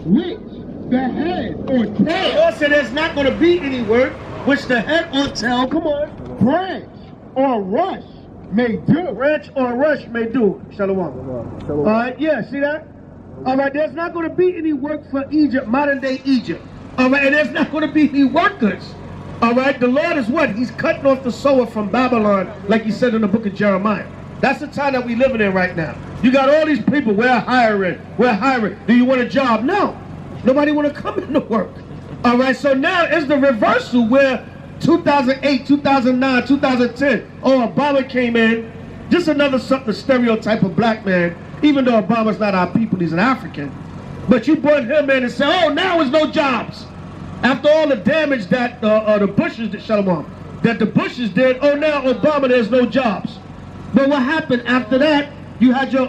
which the head or The tail, Lord said there's not going to be any work which the head or tail, come on, branch, or rush may do. branch or rush may do. Shalom. All right, yeah, see that? All right, there's not going to be any work for Egypt, modern day Egypt. All right, and there's not going to be any workers. All right, the Lord is what? He's cutting off the sower from Babylon, like he said in the book of Jeremiah. That's the time that we're living in right now. You got all these people, we're hiring. Do you want a job? No. Nobody want to come into work. All right, so now it's the reversal where 2008, 2009, 2010, Obama came in, just another something stereotype of black man, even though Obama's not our people, he's an African. But you brought him in and said, oh, now there's no jobs. After all the damage that the Bushes did, Shalom, that the Bushes did, oh, now Obama, there's no jobs. But what happened after that, you had your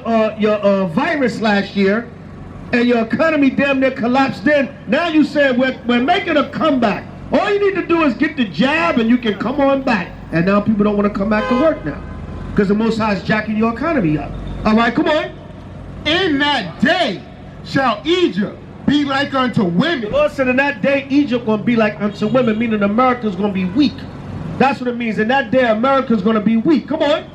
virus last year, and your economy damn near collapsed then. Now you said we're making a comeback. All you need to do is get the jab and you can come on back. And now people don't want to come back to work now, because the Most High is jacking your economy up. All right, come on. In that day shall Egypt be like unto The women. Lord said in that day, Egypt going to be like unto women, meaning America's going to be weak. That's what it means. In that day, America's going to be weak. Come on.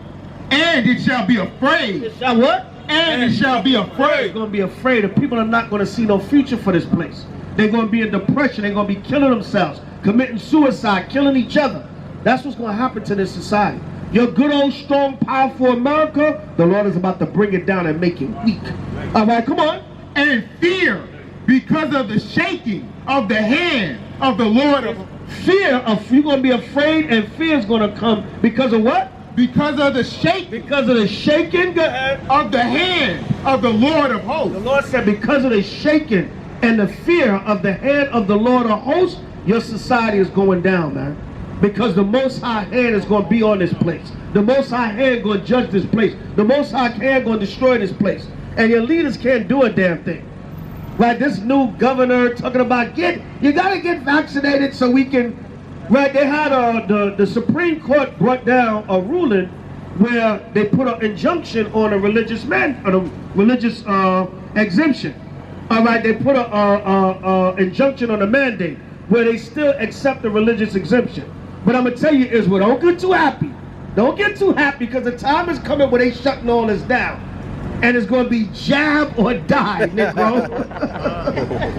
And it shall be afraid. It shall what? And it shall be It's afraid. going to be afraid. The people are not going to see no future for this place. They're going to be in depression. They're going to be killing themselves, committing suicide, killing each other. That's what's going to happen to this society. Your good old, strong, powerful America, the Lord is about to bring it down and make it weak. All right, come on. And fear, because of the shaking of the hand of the Lord of Fear of, you're going to be afraid, and fear is going to come because of what? because of the shaking Because of the shaking. Go ahead. of the hand of the Lord of The hosts. Lord said because of the shaking and the fear of the hand of the Lord of hosts, your society is going down, man. Because the Most High hand is going to be on this place. The Most High hand going to judge this place. The Most High hand going to destroy this place. And your leaders can't do a damn thing. Right, this new governor talking about you got to get vaccinated so we can. Right, they had the Supreme Court brought down a ruling where they put an injunction on a religious exemption. All right, they put a injunction on a mandate where they still accept the religious exemption. But I'm gonna tell you, Israel, don't get too happy. Don't get too happy, because the time is coming where they shutting all this down. And it's going to be jab or die, Negro.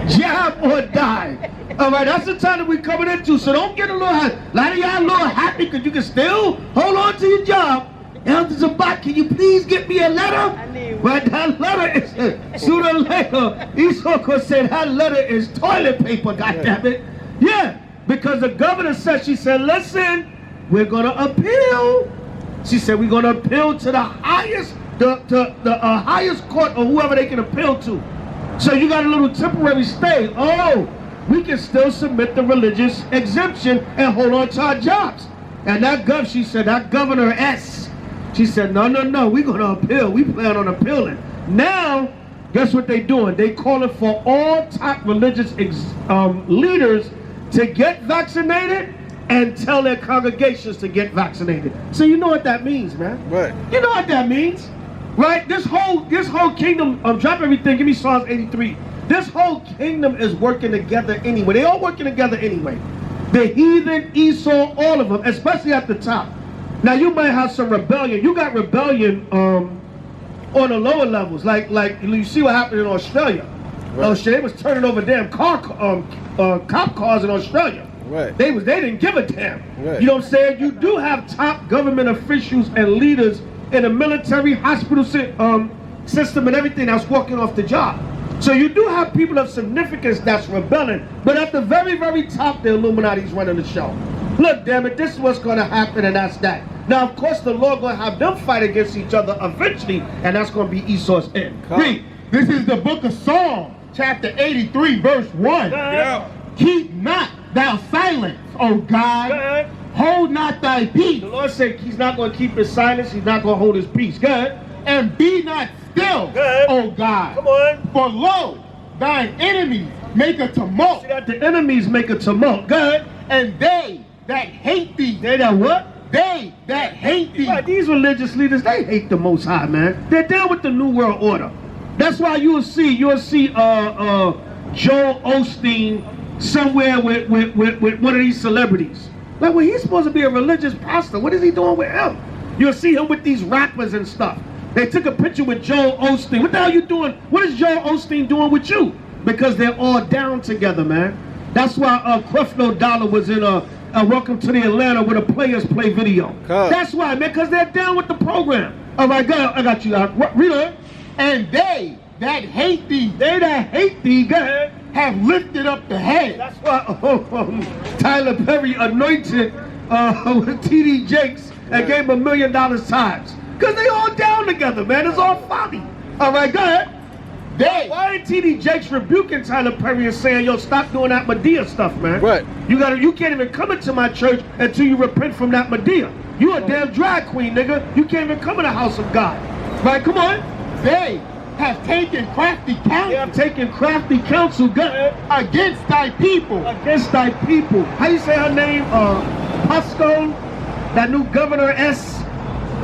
Jab or die. All right, that's the time that we're coming into. So don't get a lot of y'all a little happy because you can still hold on to your job. Elder Zabak, can you please get me a letter? Right, that letter is, sooner or later, Isoko said that letter is toilet paper, goddammit. Yeah, because the governor said, she said, listen, we're going to appeal. She said, we're going to appeal to the highest highest court or whoever they can appeal to. So you got a little temporary stay. Oh, we can still submit the religious exemption and hold on to our jobs. And that she said, that Governor S, she said, no, we're going to appeal. We plan on appealing. Now, guess what they doing? They calling for all top religious leaders to get vaccinated and tell their congregations to get vaccinated. So you know what that means, man. Right. You know what that means. Right? This whole kingdom, drop everything, give me Psalms 83. This whole kingdom is working together anyway. They all working together anyway. The heathen, Esau, all of them, especially at the top. Now you might have some rebellion. You got rebellion on the lower levels. Like you see what happened in Australia. Right. Australia was turning over damn cop cars in Australia. Right. They didn't give a damn. Right. You know what I'm saying? You do have top government officials and leaders in the military, hospital system and everything that's walking off the job. So you do have people of significance that's rebelling, but at the very, very top, the Illuminati's running the show. Look, damn it, this is what's going to happen, and that's that. Now, of course, the Lord going to have them fight against each other eventually, and that's going to be Esau's end. Read. This is the book of Psalms, chapter 83, verse 1. Yeah. Keep not thou silence, O God. Hold not thy peace. The Lord said he's not going to keep his silence. He's not going to hold his peace. Good. And be not still, Good. O God. Come on. For lo, thine enemies make a tumult, See that the enemies make a tumult. Good. and they that hate thee, They that what? they that hate thee. Right, these religious leaders, they hate the Most High, man. They're down with the New World Order. That's why you'll see Joel Osteen somewhere with one of these celebrities. Like, well, he's supposed to be a religious pastor. What is he doing with him? You'll see him with these rappers and stuff. They took a picture with Joel Osteen. What the hell you doing? What is Joel Osteen doing with you? Because they're all down together, man. That's why Creflo Dollar was in Welcome to the Atlanta with a Players Play video. That's why, man, because they're down with the program. All right, I got you. Read it. And they that hate thee, go ahead, have lifted up the head. That's why Tyler Perry anointed T.D. Jakes and gave him $1 million tithes. Because they all down together, man. It's all funny. All right, go ahead. Why ain't T.D. Jakes rebuking Tyler Perry and saying, yo, stop doing that Medea stuff, man? Right. You can't even come into my church until you repent from that Medea. You a damn drag queen, nigga. You can't even come in the house of God. Right, come on. They have taken crafty counsel. They have taken crafty counsel, go ahead, against thy people. Against thy people. How you say her name? Pasco, that new governor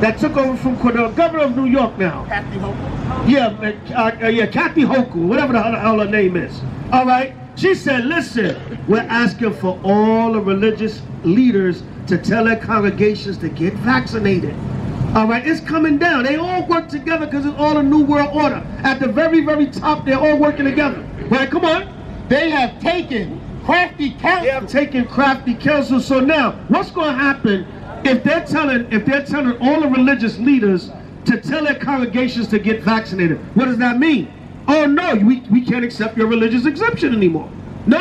that took over from the governor of New York now. Kathy Hochul. Yeah, Kathy Hochul, whatever the hell her name is. All right. She said, listen, we're asking for all the religious leaders to tell their congregations to get vaccinated. All right, it's coming down. They all work together because it's all a new world order. At the very, very top, they're all working together. Right, come on. They have taken crafty counsel. They have taken crafty counsel. So now, what's going to happen if they're telling all the religious leaders to tell their congregations to get vaccinated? What does that mean? Oh no, we can't accept your religious exemption anymore. No.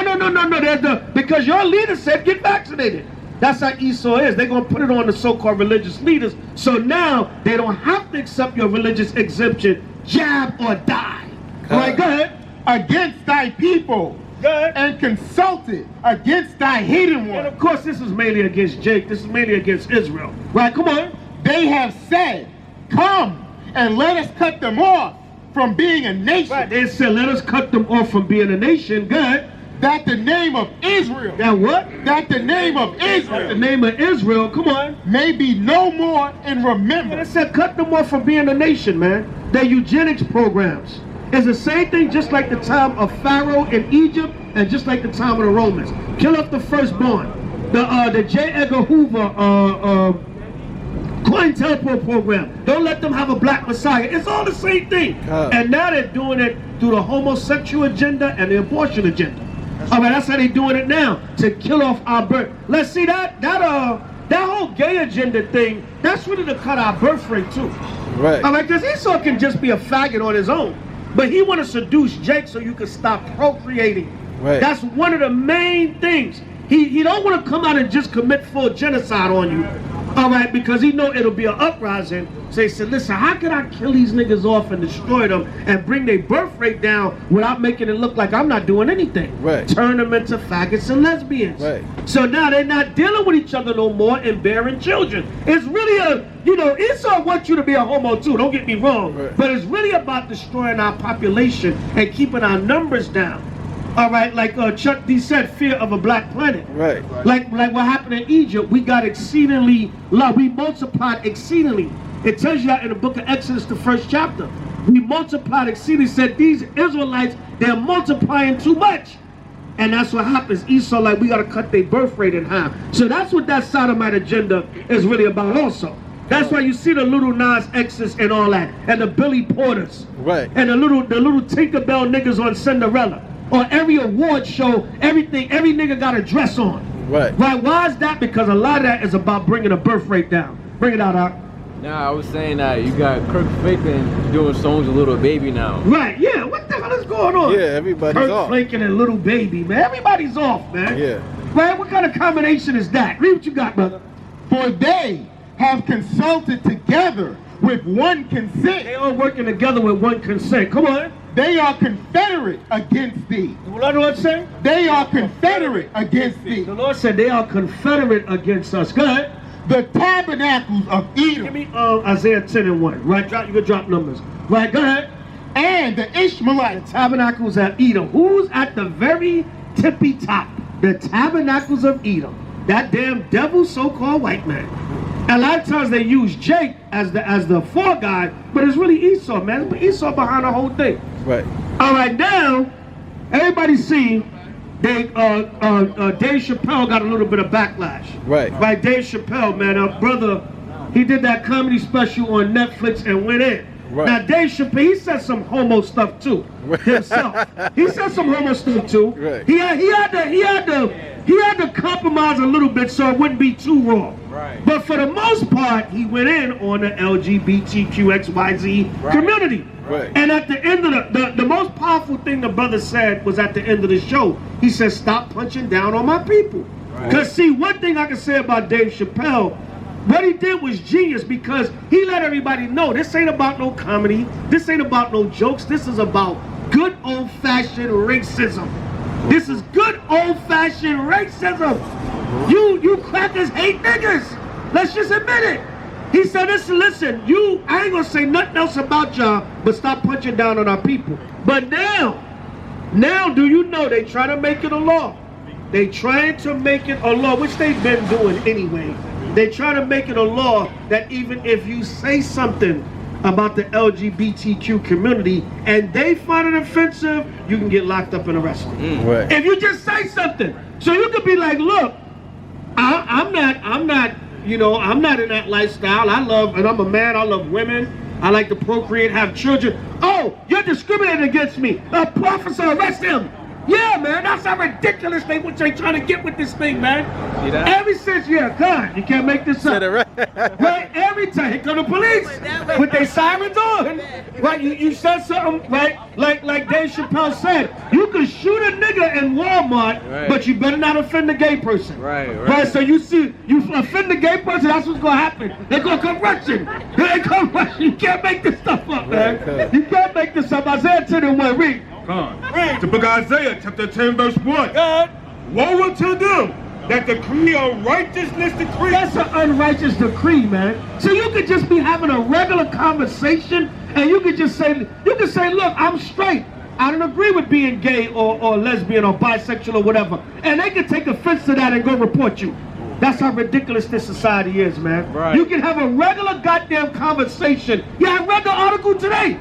Because your leader said get vaccinated. That's how Esau is. They're going to put it on the so-called religious leaders. So now they don't have to accept your religious exemption. Jab or die. All right, go ahead. Against thy people. Go ahead. And consulted against thy hidden one. And of course, this is mainly against Jake. This is mainly against Israel. Right, come on. They have said, come and let us cut them off from being a nation. Right, they said, let us cut them off from being a nation. Go ahead. That the name of Israel. That what? That the name of Israel. That the name of Israel, come on. May be no more in remembrance. They said cut them off from being a nation, man. Their eugenics programs. It's the same thing just like the time of Pharaoh in Egypt and just like the time of the Romans. Kill off the firstborn. The J. Edgar Hoover COINTELPRO program. Don't let them have a black messiah. It's all the same thing. And now they're doing it through the homosexual agenda and the abortion agenda. All right, that's how they're doing it now, to kill off our birth. Let's see that whole gay agenda thing, that's really to cut our birth rate too. Right. All right, because Esau can just be a faggot on his own. But he want to seduce Jake so you can stop procreating. Right. That's one of the main things. He don't want to come out and just commit full genocide on you. All right, because he know it'll be an uprising. So he said, listen, how can I kill these niggas off and destroy them and bring their birth rate down without making it look like I'm not doing anything? Right. Turn them into faggots and lesbians. Right. So now they're not dealing with each other no more and bearing children. It's really Esau wants you to be a homo too, don't get me wrong. Right. But it's really about destroying our population and keeping our numbers down. All right, like Chuck D said, fear of a black planet. Right. Like what happened in Egypt, we got exceedingly large. We multiplied exceedingly. It tells you that in the book of Exodus, the 1st chapter. We multiplied exceedingly. Said these Israelites, they're multiplying too much. And that's what happens. Esau, like, we got to cut their birth rate in half. So that's what that sodomite agenda is really about also. That's why you see the little Nas X's and all that. And the Billy Porters. Right. And the little Tinkerbell niggas on Cinderella. Or every award show, every nigga got a dress on. Right. Right? Why is that? Because a lot of that is about bringing the birth rate down. Bring it out, Doc. Nah, I was saying that you got Kirk Franklin doing songs with Little Baby now. Right, yeah. What the hell is going on? Yeah, everybody's off. Kirk Franklin and Little Baby, man. Everybody's off, man. Yeah. Right? What kind of combination is that? Read what you got, brother. For they have consulted together with one consent. They all working together with one consent. Come on. They are confederate against thee. What the Lord say? They are confederate against thee. The Lord said they are confederate against us. Go ahead. The tabernacles of Edom. Give me Isaiah 10 and 1. Right, you can drop numbers. Right, go ahead. And the Ishmaelites. Tabernacles at Edom. Who's at the very tippy top? The tabernacles of Edom. That damn devil so-called white man. A lot of times they use Jake as the fall guy, but it's really Esau, man. But Esau behind the whole thing. Right. All right, now, everybody everybody see, Dave Chappelle got a little bit of backlash. Right. Right, Dave Chappelle, man, brother, he did that comedy special on Netflix and went in. Right. Now, Dave Chappelle, he said some homo stuff too, himself. He said some homo stuff too. Right. He had to compromise a little bit so it wouldn't be too raw. Right. But for the most part, he went in on the LGBTQXYZ community. Right. And at the end of the most powerful thing the brother said was at the end of the show, he said, stop punching down on my people. Because see, one thing I can say about Dave Chappelle, what he did was genius because he let everybody know this ain't about no comedy, this ain't about no jokes, this is about good old-fashioned racism. This is good old-fashioned racism. You crackers hate niggas. Let's just admit it. He said, listen, I ain't gonna say nothing else about y'all, but stop punching down on our people. But now do you know they try to make it a law? They trying to make it a law, which they've been doing anyway. They try to make it a law that even if you say something about the LGBTQ community and they find it offensive, you can get locked up and arrested. Right. If you just say something. So you could be like, look, I'm not in that lifestyle. I'm a man, I love women. I like to procreate, have children. Oh, you're discriminating against me. Officer, arrest him. Yeah, man, that's how ridiculous they trying to get with this thing, man. See that? Ever since, God, you can't make this up. Right, every time, here come the police with their sirens on. Right, you said something, right, like Dave Chappelle said, you can shoot a nigga in Walmart, but you better not offend the gay person. Right, so you offend the gay person, that's what's gonna happen. They're gonna come rushing. You can't make this stuff up, man. You can't make this up. Isaiah 10:1, read. The book of Isaiah, chapter 10, verse 1. Woe unto them that decree a righteousness decree. That's an unrighteous decree, man. So you could just be having a regular conversation and you could say, look, I'm straight. I don't agree with being gay or lesbian or bisexual or whatever. And they can take offense to that and go report you. That's how ridiculous this society is, man. Right. You can have a regular goddamn conversation. Yeah, I read the article today.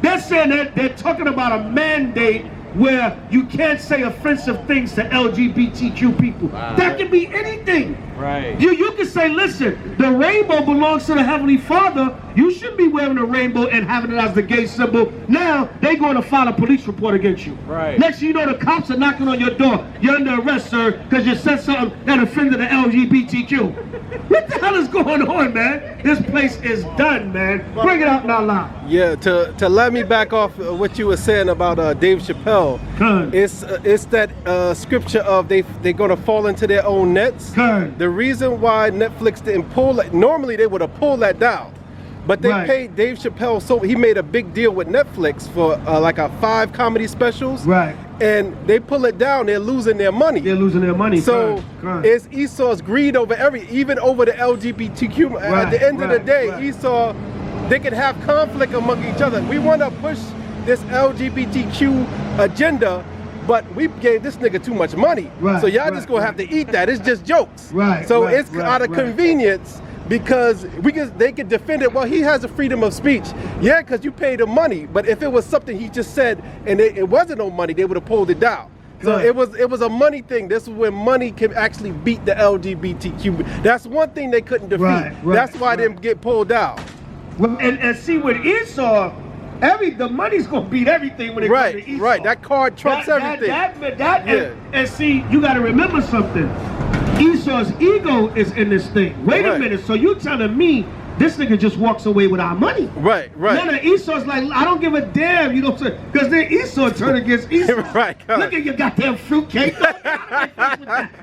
They're saying that they're talking about a mandate where you can't say offensive things to LGBTQ people. Wow. That can be anything. Right. You can say, listen, the rainbow belongs to the Heavenly Father. You shouldn't be wearing a rainbow and having it as the gay symbol. Now, they're going to file a police report against you. Right. Next thing you know, the cops are knocking on your door. You're under arrest, sir, because you said something that offended the LGBTQ. What the hell is going on, man? This place is done, man. Bring it out now loud. Yeah, to let me back off what you were saying about Dave Chappelle, it's that scripture of they're gonna fall into their own nets. The reason why Netflix didn't pull that, normally they would have pulled that down, but they paid Dave Chappelle, so he made a big deal with Netflix for like 5 comedy specials. Right. And they pull it down, they're losing their money. So it's Esau's greed over even over the LGBTQ. At the end of the day, Esau, they can have conflict among each other. We want to push this LGBTQ agenda, but we gave this nigga too much money. So y'all just gonna have to eat that. It's just jokes. So it's out of convenience. Because they could defend it. Well, he has a freedom of speech. Yeah, because you paid him money. But if it was something he just said and it wasn't no money, they would have pulled it down. So it was a money thing. This is when money can actually beat the LGBTQ. That's one thing they couldn't defeat. That's why they didn't get pulled down. And see, with Esau, the money's gonna beat everything when it comes to Esau. Right, that card trumps everything. And see, you gotta remember something. Esau's ego is in this thing. Wait a minute, so you telling me this nigga just walks away with our money? Right. No, Esau's like, I don't give a damn, you know what I'm saying? Because then Esau turned against Esau. Look at your goddamn fruitcake.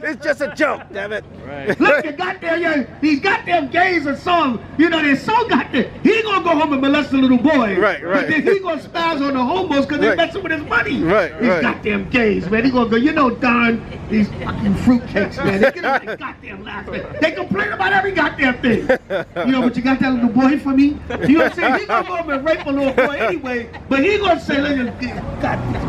It's just a joke, damn it. Look at goddamn, these goddamn gays and songs, they're so goddamn, he ain't gonna go home and molest a little boy. But then he gonna spaz on the homos because they messing with his money. These goddamn gays, man. He gonna go, darn, these fucking fruitcakes, man. They get on their goddamn laughing. They complain about every goddamn thing. But you got that little boy for me? You know what I'm saying? He gonna go up and rape a little boy anyway, but he gonna say, listen, these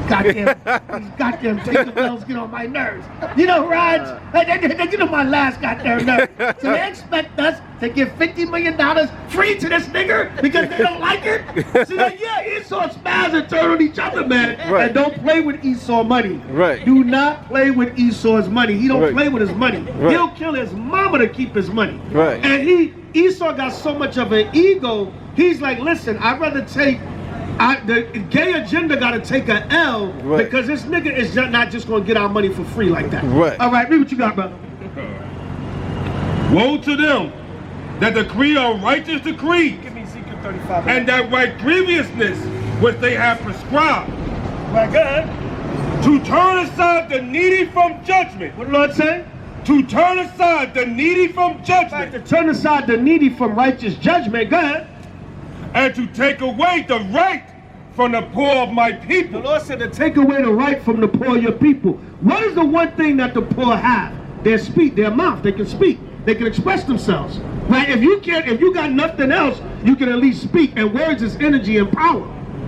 goddamn Tinkerbells get on my nerves. You know, Raj, they get on my last goddamn nerve. So they expect us to give $50 million free to this nigger because they don't like it? So then, yeah, Esau spaz and turn on each other, man. Right. And don't play with Esau money. Right. Do not play with Esau's money. He don't Right. play with his money. Right. He'll kill his mama to keep his money. Right. And Esau got so much of an ego, he's like, listen, I'd rather take, the gay agenda got to take a L because this nigga is not just going to get our money for free like that. Right. All right, read what you got, brother. Woe to them that decree a righteous decree, Give me Ezekiel 35. and that right grievousness which they have prescribed, My God. to turn aside the needy from judgment. What the Lord say? To turn aside the needy from To judgment, turn aside the needy from righteous judgment. Go ahead. and to take away the right from the poor of my The people. Lord said to take away the right from the poor of your people. What is the one thing that the poor have? Their speech, their mouth. They can speak. They can express themselves. Right? If you got nothing else, you can at least speak. And words is energy and power.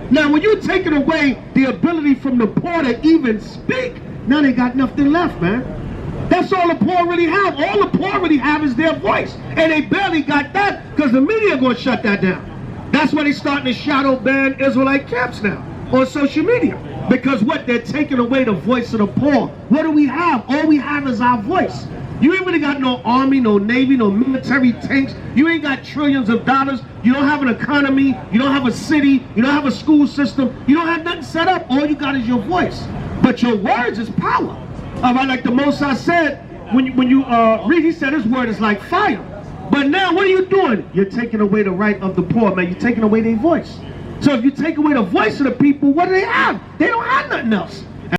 Now, when you're taking away the ability from the poor to even speak, now they got nothing left, man. That's all the poor really have. All the poor really have is their voice. And they barely got that because the media are going to shut that down. That's why they're starting to shadow ban Israelite camps now on social media. Because what? They're taking away the voice of the poor. What do we have? All we have is our voice. You ain't really got no army, no navy, no military tanks. You ain't got trillions of dollars. You don't have an economy. You don't have a city. You don't have a school system. You don't have nothing set up. All you got is your voice. But your words is power. All right, like the Mosai said, when you read, he said his word is like fire. But now, what are you doing? You're taking away the right of the poor, man. You're taking away their voice. So if you take away the voice of the people, what do they have? They don't have nothing else.